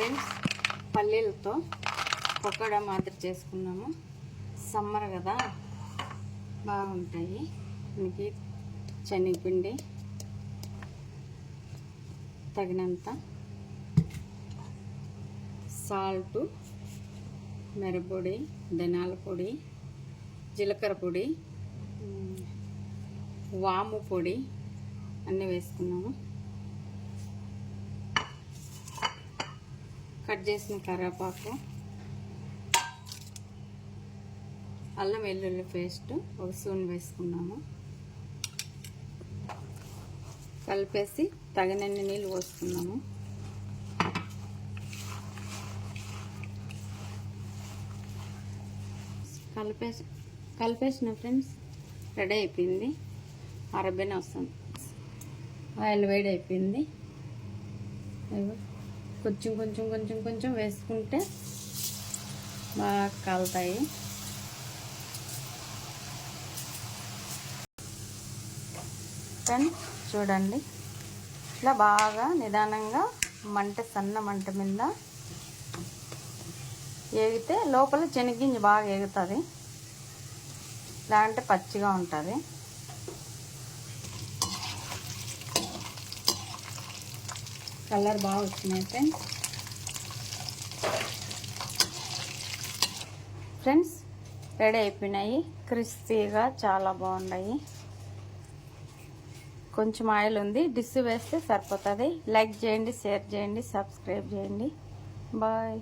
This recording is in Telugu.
ఫ్రెండ్స్, పల్లీలతో పకోడా మాదిరి చేసుకున్నాము. సమ్మర్ కదా, బాగుంటాయి. దీనికి శనగపిండి తగినంత, సాల్టు, మిరప్పొడి, ధనియాల పొడి, జీలకర్ర పొడి, వాము పొడి అన్నీ వేసుకున్నాము. కట్ చేసిన కరివేపాకు, అల్లం వెల్లుల్లి పేస్ట్ 1 స్పూన్ వేసుకున్నాము. కలిపేసి తగినన్ని నీళ్ళు పోసుకున్నాము. కలిపేసిన ఫ్రెండ్స్, రెడీ అయిపోయింది. అరబెన వస్తుంది. ఆయిల్ వేడి అయిపోయింది. కొంచెం కొంచెం కొంచెం కొంచెం వేసుకుంటే బాగా కాలుతాయి. ఫ్రెండ్స్ చూడండి, ఇట్లా బాగా నిదానంగా సన్న మంట మీద ఏగితే లోపల శనగింజ బాగా ఎగుతుంది. లేదంటే పచ్చిగా ఉంటుంది. కలర్ బాగా వచ్చినాయి ఫ్రెండ్స్. రెడీ అయిపోయినాయి. క్రిస్పీగా చాలా బాగున్నాయి. కొంచెం ఆయిల్ ఉంది, డిష్ వేస్తే సరిపోతుంది. లైక్ చేయండి, షేర్ చేయండి, సబ్స్క్రైబ్ చేయండి. బాయ్.